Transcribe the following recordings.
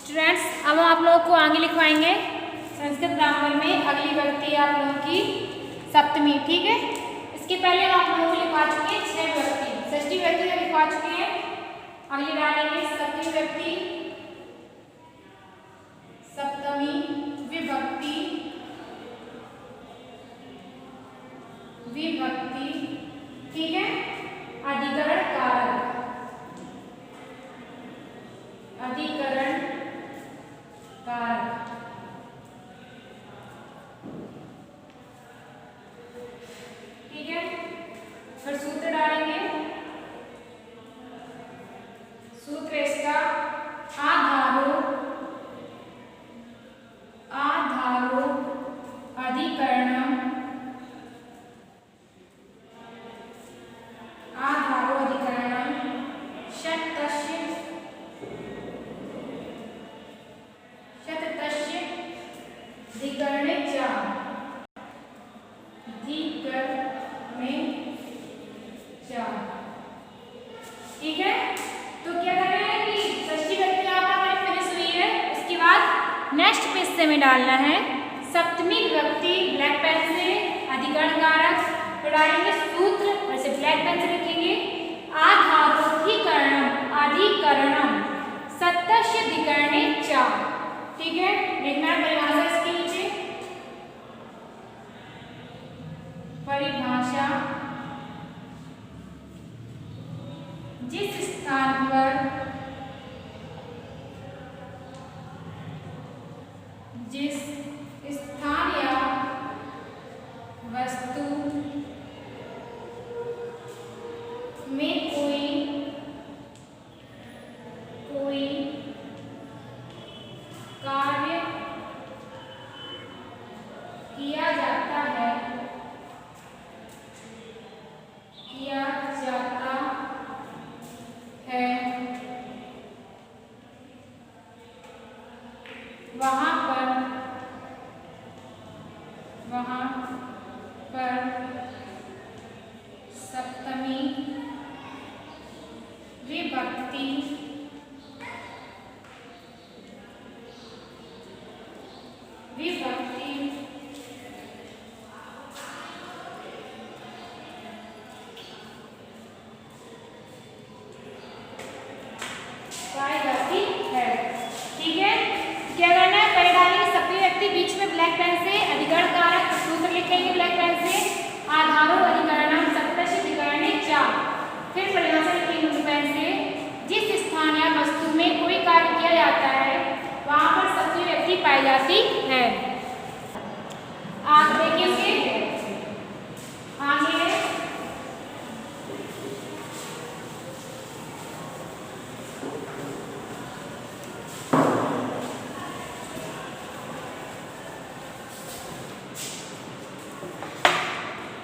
Students, अब हम आप लोगों को आगे लिखवाएंगे संस्कृत ग्रामर में अगली विभक्ति आप लोगों की सप्तमी। ठीक है, इसके पहले हम आप लोगों को लिखवा चुके हैं 6 विभक्ति, षष्ठी विभक्ति को लिखवा चुके हैं। अगली डालेंगे सप्तमी विभक्ति, सप्तमी विभक्ति, विभक्ति। ठीक है, अधिकरण कारक, अधिकरण कारक। ठीक है, फिर सूत्र डालेंगे। सूत्र इसका आधारो, आधारो अधिकरणम, आधारो अधिकरणम शतस्य, शतस्य अधिकरणे च, अधिकरणे च। ठीक है, तो क्या कर रहे हैं कि षष्ठी विभक्ति हमारी फिनिश हुई है। उसके बाद नेक्स्ट पेज से हमें डालना है सप्तमी विभक्ति ब्लैक पेन से, अधिकरण कारक। तो डालेंगे सूत्र, वैसे ब्लैक पेन से लिखेंगे आधारोधिकरणम, अधिकरणम सतस्य अधिकरणे च। ठीक है, लिखना है परिभाषा इसके नीचे, परिभाषा जिस स्थान पर, जिस स्थान या वस्तु में कोई कार्य किया जाता है, किया जाता है, वहां पर सप्तमी विभक्ति, विभक्ति पाई जाती है। ठीक है, क्या करना है, पहले डालेंगे सप्तमी विभक्ति, बीच में ब्लैक पेन से अधिकरण कारक सूत्र लिखेंगे ब्लैक पेन से आधारो अधिकरणम सतस्य अधिकरणे च। फिर परिभाषा लिखेंगे ब्लू पेन से जिस स्थान या वस्तु में कोई कार्य किया जाता है वहां पर सप्तमी विभक्ति पाई जाती है। आप देखेंगे आगे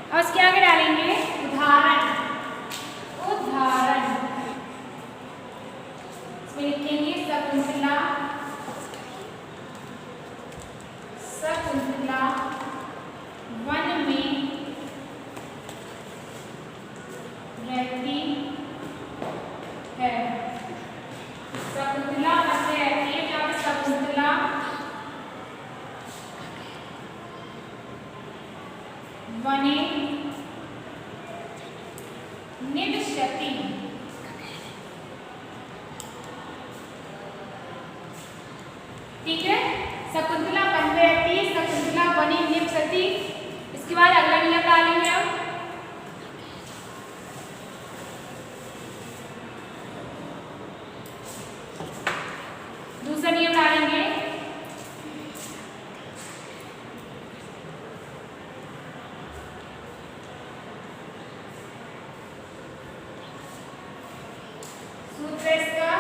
और उसके आगे डालेंगे उदाहरण, उदाहरण इसमें लिखेंगे शकुंतला, शकुंतला वन में रहती है, शकुंतला वन में रहती है, जहाँ पे शकुंतला वने निवसति। ठीक है, शकुंतला वन में रहती है, शकुंतला वने निवसति। इसके बाद अगला नियम डालेंगे हम, दूसरा नियम डालेंगे सूत्र इसका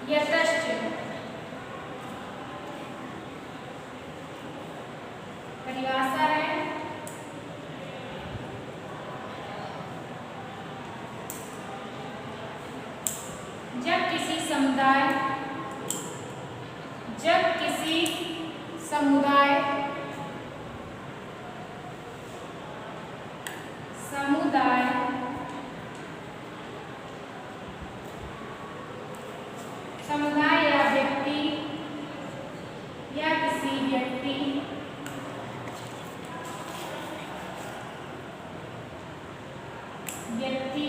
यतश्च, परिभाषा है जब किसी समुदाय, जब किसी समुदाय, समुदाय समुदाय या व्यक्ति या किसी व्यक्ति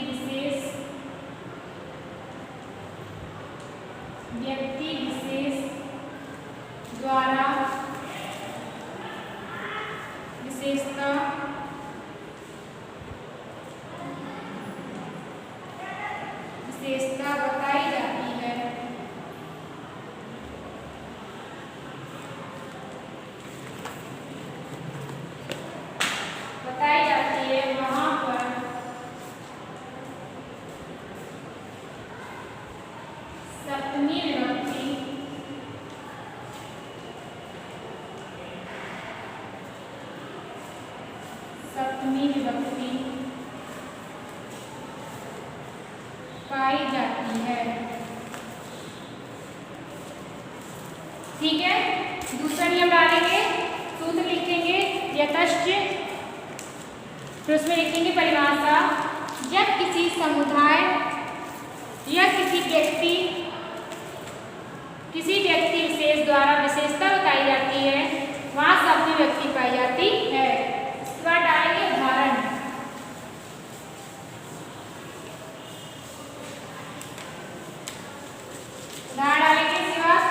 विशेष द्वारा विशेषता बताई जाती है। वहां पर सप्तमी विभक्ति पाई जाती है। ठीक है, दूसरा नियम डालेंगे, सूत्र लिखेंगे यथाश्च, फिर उसमें लिखेंगे परिभाषा। जब किसी समुदाय या किसी व्यक्ति विशेष द्वारा विशेषता बताई जाती है, वहां सप्तमी विभक्ति पाई जाती है। इसके बाद डालेंगे उदाहरण। डालेंगे इसके बाद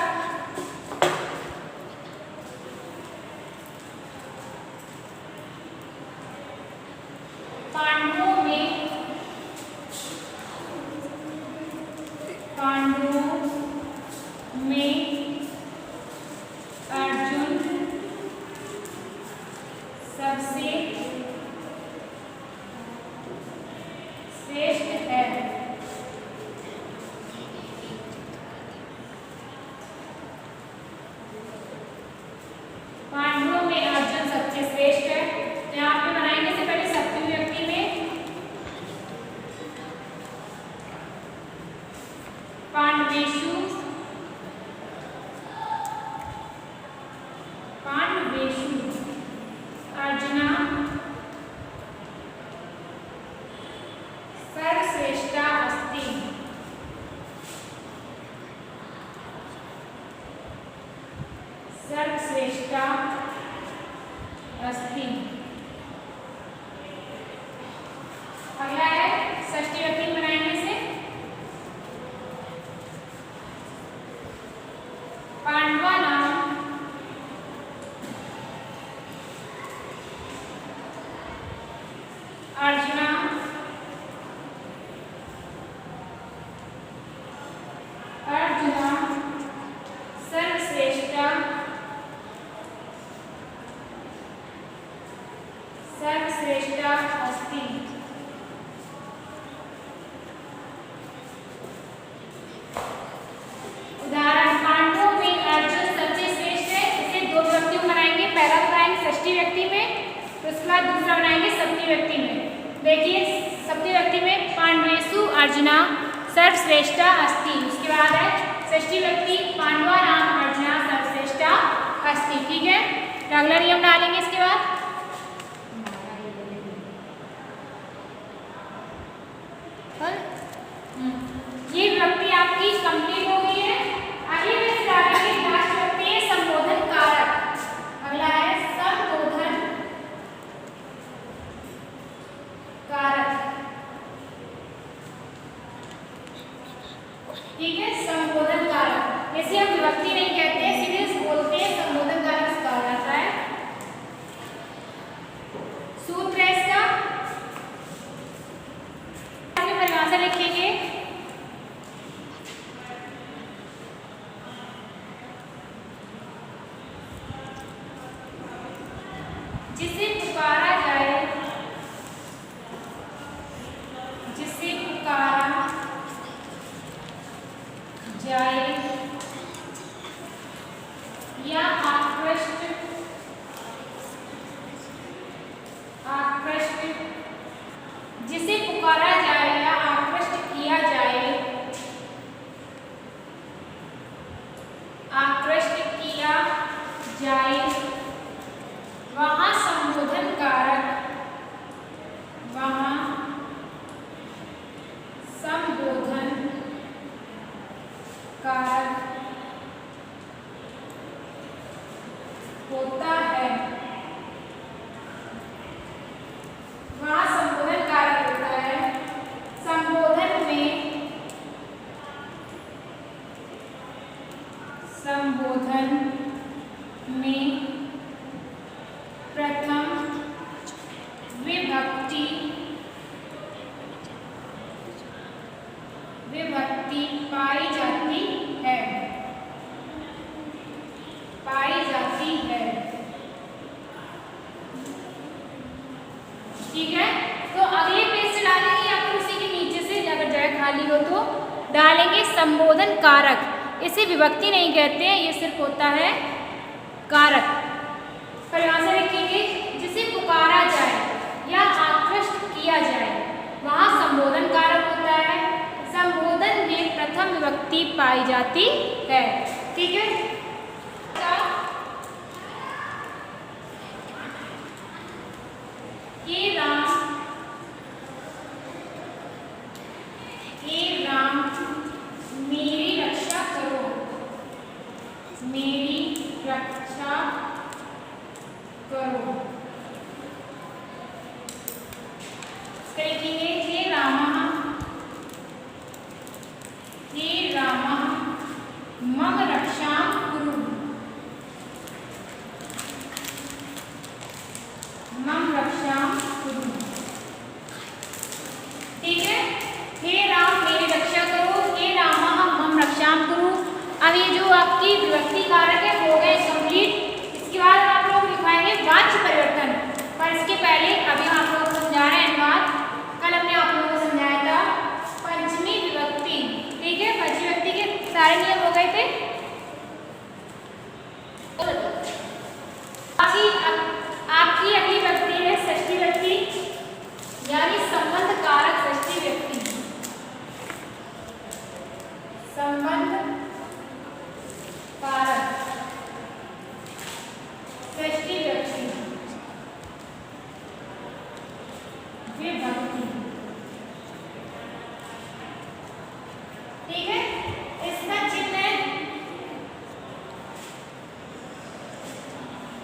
पांडवों में अर्जुन सबसे श्रेष्ठ है। पांडवों में अर्जुन सबसे श्रेष्ठ है। यहाँ पे बनाएंगे से पहले सप्तमी विभक्ति में पांडवेषु अर्जुना सर्वश्रेष्ठा अस्ति। अगला है षष्ठी विभक्ति बनाएंगे से पांडवानां अर्जुना सर्वश्रेष्ठा अस्ति। उदाहरण, पांडवों में अर्जुन सबसे श्रेष्ठ है। इसे दो विभक्तियों बनाएंगे, पहला बनाएंगे षष्ठी व्यक्ति में, तो उसके बाद दूसरा बनाएंगे सप्तमी व्यक्ति में। देखिए सप्तमी व्यक्ति में पांडवेषु अर्जुना सर्वश्रेष्ठा अस्ति। उसके बाद है षष्ठी व्यक्ति पांडवानां अर्जुना सर्वश्रेष्ठा अस्ति। ठीक है, तो अगला नियम डालेंगे इसके बाद ये विभक्ति आपकी कंप्लीट हो गई है। आगे मैं डालेंगे लास्ट विभक्ति है संबोधन कारक। अगला है संबोधन कारक। ठीक है, संबोधन कारक जैसे हम विभक्ति नहीं कहते, सीधे बोलते हैं, संबोधन कारक से कहा जाता है। सूत्र है इसका, परिभाषा लिखेंगे जिसे पुकारा जाए या आकृष्ट जिसे पुकारा जाए या आकृष्ट किया जाए, वहाँ संबोधन कारक विभक्ति पाई जाती है, पाई जाती है। ठीक है, तो अगले पेज से डालेंगे या फिर उसी के नीचे से अगर जगह खाली हो तो डालेंगे संबोधन कारक। इसे विभक्ति नहीं कहते हैं, ये सिर्फ होता है कारक। परिभाषा लिखेंगे, जिसे पुकारा जाए या आकृष्ट किया जाए वहाँ संबोधन कारक होता है। संबोधन में प्रथम विभक्ति पाई जाती है। ठीक है, हे राम मेरी रक्षा करो, मेरी रक्षा करो। लिखेंगे, हे राम मम रक्षां कुरु, मम रक्षां कुरु। ठीक है, हे राम मेरी रक्षा करो, हे राम मम रक्षां कुरु। अब ये जो आपकी विभक्ति कारक है हो गए कंप्लीट। इसके बाद आप लोग लिखाएंगे वाच्य परिवर्तन। पर इसके पहले अभी हम आप लोगों को समझा रहे हैं अनुवाद। कल हमने आप लोगों को समझाया था पंचमी विभक्ति। ठीक है, पंचमी विभक्ति के सारे नियम हो गए थे। आपकी अगली विभक्ति है षष्ठी विभक्ति, यानी संबंध कारक षष्ठी विभक्ति। संबंध कारक षष्ठी विभक्ति विभक्ति। ठीक है, इसका चिन्ह है,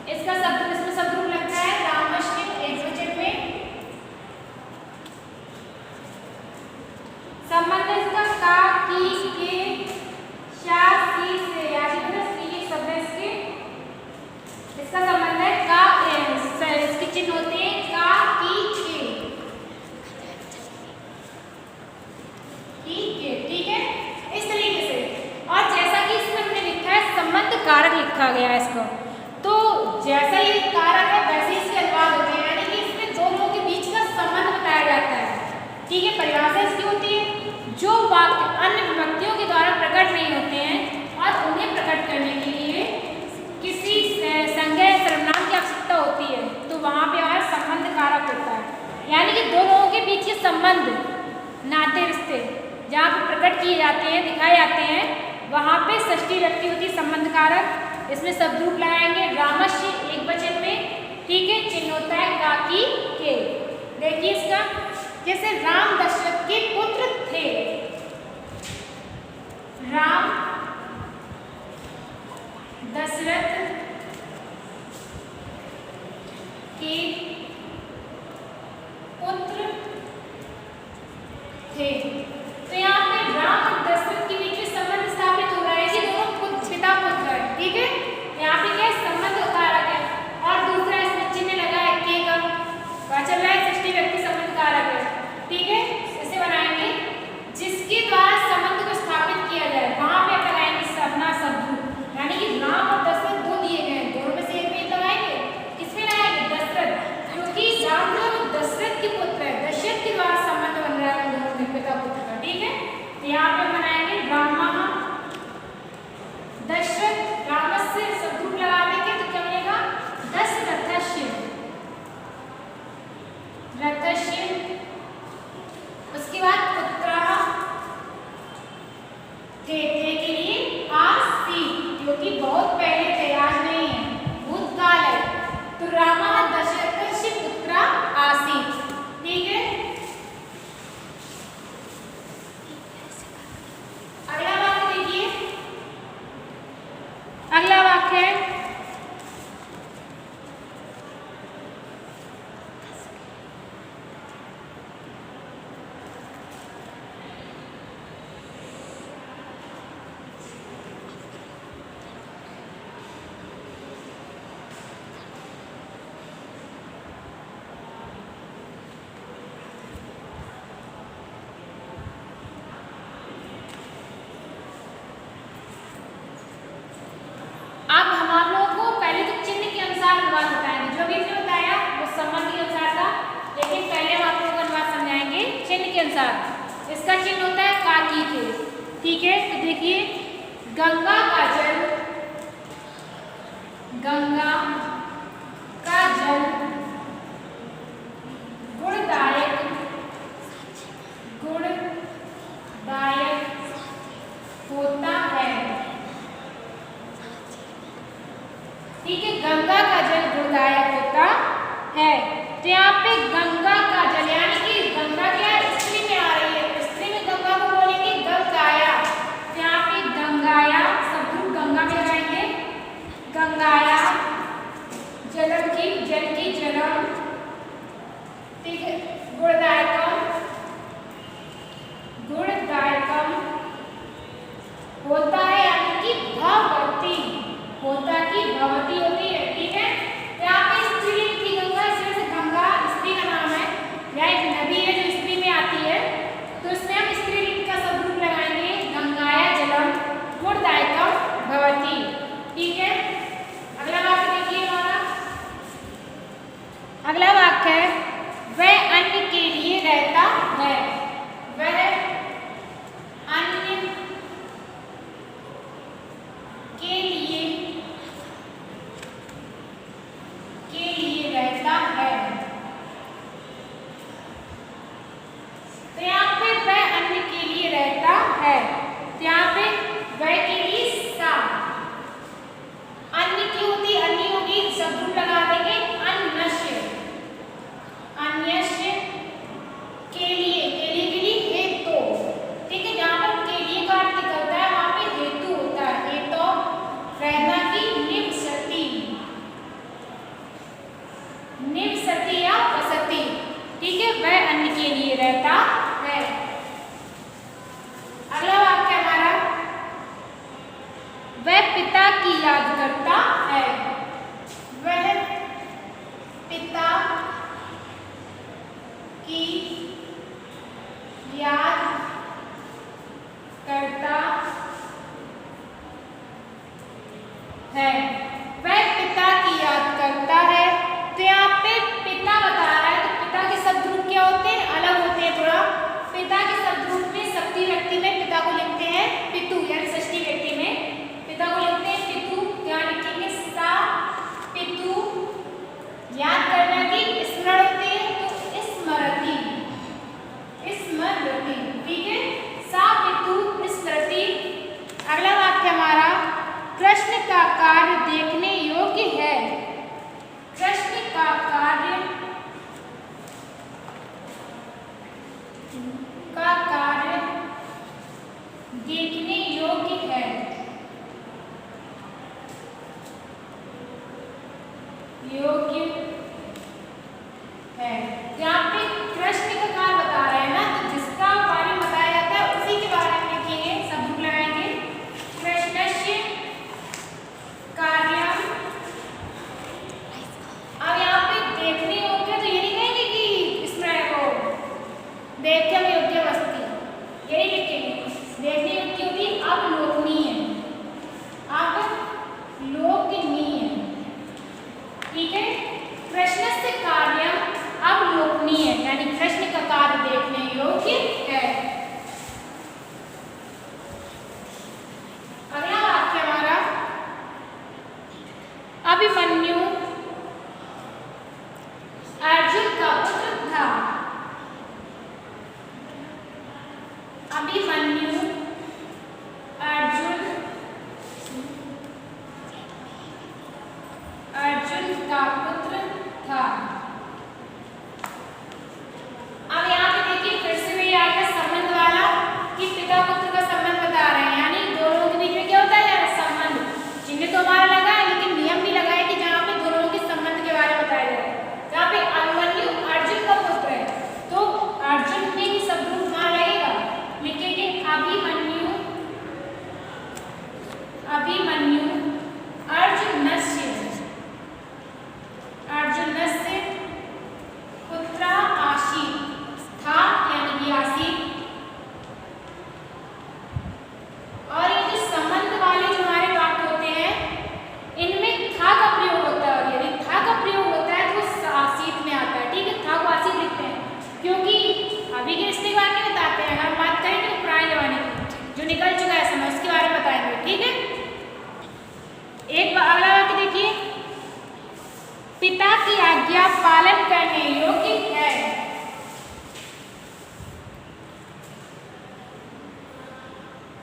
इसका शब्द, इसमें शब्द रूप लगता है रामश्री एकवचन में। संबंध इसका का, की, के, शा, सी से, यानी सी के शब्द है इसके। इसका संबंध है का, इसके चिन्ह होते हैं का, की, के, ठीक है, इस तरीके से। और जैसा कि इसमें हमने लिखा है संबंध कारक लिखा गया है इसको, तो जैसा ही कारक है वैसे ही इसके अनुवाद होते हैं, यानी कि इसमें दो लोगों के बीच का संबंध बताया जाता है। ठीक है, परिभाषा इसकी होती है, जो वाक्य अन्य विभक्तियों के द्वारा प्रकट नहीं होते हैं और उन्हें प्रकट करने के लिए किसी संज्ञा या सर्वनाम की आवश्यकता होती है, तो वहाँ पे हमारा संबंध कारक होता है। यानी कि दो लोगों के बीच के संबंध, नाते रिश्ते जहाँ पे प्रकट किए जाते हैं, दिखाए जाते हैं, वहाँ पे षष्ठी विभक्ति होती है संबंध कारक। इसमें शब्द रूप लगाएंगे रामश्री एकवचन में। ठीक है, चिन्ह होता है का, की, के। देखिए इसका, जैसे राम दशरथ के पुत्र थे, राम दशरथ के पुत्र थे। तो यहाँ पे राम और दशरथ के बीच में संबंध स्थापित हो रहा है कि दोनों पिता पुत्र है। ठीक है, यहाँ पे क्या संबंध कारक है, और दूसरा इसमें चिन्ह लगा है के का, पता चल रहा है षष्ठी विभक्ति संबंध कारक है। ठीक है, इसे बनाएंगे, जिसके द्वारा संबंध को स्थापित किया जाए, वहां पे लगाएंगे अपना शब्द, यानी कि राम और दशरथ दो दिए गए हैं, दोनों में से एक में लगाएंगे, किसमें लगाएंगे दशरथ, क्योंकि राम जो दशरथ के पुत्र है, दशरथ के द्वारा संबंध बन रहा है दोनों में पिता पुत्र का। अनुसार। इसका चिन्ह होता है काकी के। ठीक है, तो देखिए गंगा का जल, गंगा का जल गुणदायक, गुणदायक होता है। ठीक है, गंगा का जल गुणदायक होता है। तो यहाँ पे गंगा का जल यानी कि गंगा क्या स्त्री में आ रही है, स्त्री में गंगा को बोलेंगे गंगाया। तो यहाँ पे गंगाया शब्द गंगा में लगाएंगे, गंगाया जलम की, जल की जलम। ठीक है, गुणदायकम, गुणदायकम होता है यानी कि भवती, होता की भवती होती है। ठीक है, यहाँ पे स्त्रीलिंग थी गंगा, इसमें से गंगा स्त्री का नाम है, यह एक नदी है जो स्त्री में आती है, तो इसमें हम स्त्रीलिंग का शब्द रूप लगाएंगे गंगाया जलम गुणदायकम भवती। ठीक है, अगला वाक्य देखिए हमारा। अगला वाक्य है वह अन्य के लिए रहता है, वह अन्य के लिए रहता है। तो यहाँ पे वह अन्य के लिए रहता है, तो यहाँ पे वह के लिए सा, अन्य की होती, अन्य होगी शब्द रूप लगा देंगे अन्यस्य, अन्यस्य के लिए, के लिए हेतु। ठीक है, जहाँ पर के लिए का अर्थ निकलता है वहाँ पे हेतु होता है, हेतु रहना की निवसति, निवसति या वसति। ठीक है, वह अन्य के लिए रहता है। अगला वाक्य हमारा वह पिता की याद करता है, वह पिता की याद करता है, वह पिता की याद करता है। तो यहाँ पे पिता बता रहा है, तो पिता के शब्द रूप क्या होते हैं, अलग होते हैं थोड़ा। पिता के शब्द रूप में षष्ठी व्यक्ति में पिता को लिखते हैं पितु, यानी षष्ठी व्यक्ति में पिता को लिखते हैं पितु। यहाँ लिखेंगे सा पितु, याद करना की स्मरण होती है तो स्मरति, स्मरति। ठीक है, सा पितु स्मृति। अगला वाक्य हमारा कृष्ण का कार्य देखने योग्य है, कृष्ण का कार्य देखने योग्य है, योग्य है। यहाँ पे कृष्ण का कार्य बता रहे हैं ना, तो जिसका बारे में बताया जाता है उसी के बारे में लिखेंगे, शब्द रूप लगाएंगे कृष्णस्य कार्यम। अब यहाँ पे देखने योग्य, तो ये नहीं कहेंगे कि स्मरण को देखम योग्य वस्तु, यही लिखेंगे। देखने योग्य होती अवलोकनीय, अवलोकनीय। ठीक है, कृष्ण से कार्य अवलोकनीय, यानी कृष्ण का कार्य देखने योग्य है। अगला वाक्य हमारा अभिमन्यु अर्जुन का पुत्र था, अभिमन्यु अर्जुन का पुत्र था। अब यहाँ पे देखिए फिर से वही आएगा संबंध वाला कि पिता पुत्र का संबंध बता रहे हैं, यानी दोनों के बीच में क्या होता है यार संबंध। चिन्ह तो हमारा लगा है लेकिन नियम भी लगा है कि जहाँ पे दोनों के संबंध के बारे में बताया जाए। जहाँ पे अभिमन्यु अर्जुन का पुत्र है तो अर्जुन में ही शब्द रूप वहाँ लगेगा, लिखेंगे अभिमन्यु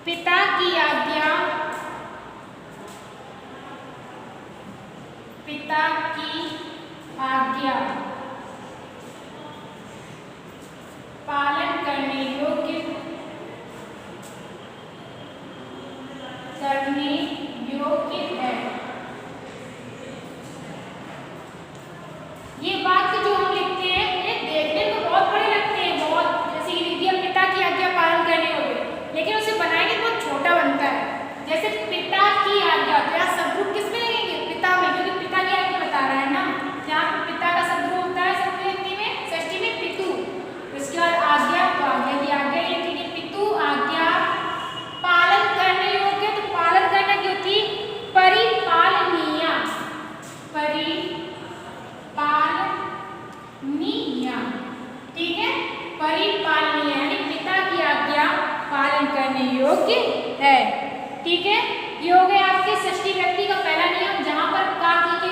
पिता की आज्ञा, पिता की आज्ञा पालन करने योग्य, करने योग्य है। ये वाक्य जो हम लिखते हैं ये देखने में बहुत बड़े लगते हैं, बहुत जैसे कि लिख दिया पिता की आज्ञा पालन करने योग्य, लेकिन उसे बनाएंगे बहुत छोटा बनता है। जैसे पिता की आज्ञा, तो यहाँ शब्द किसमें लगेंगे? पिता में, क्योंकि पिता की आज्ञा बता रहा है ना। यहाँ पर पिता का शब्द होता है सप्तमी व्यक्ति में, षष्ठी में पितु। इसके बाद आज्ञा, तो आज्ञा की आज्ञा ये ठीक है, पितु आज्ञा पालन करने योग्य, तो पालन करना की होती परिपालनीय, परिपालनीय, ठीक है, परिपालनीय यानी पिता की आज्ञा पालन करने योग्य है, ठीक है। ये हो गया आपके षष्ठी व्यक्ति का पहला नियम, जहां पर का की के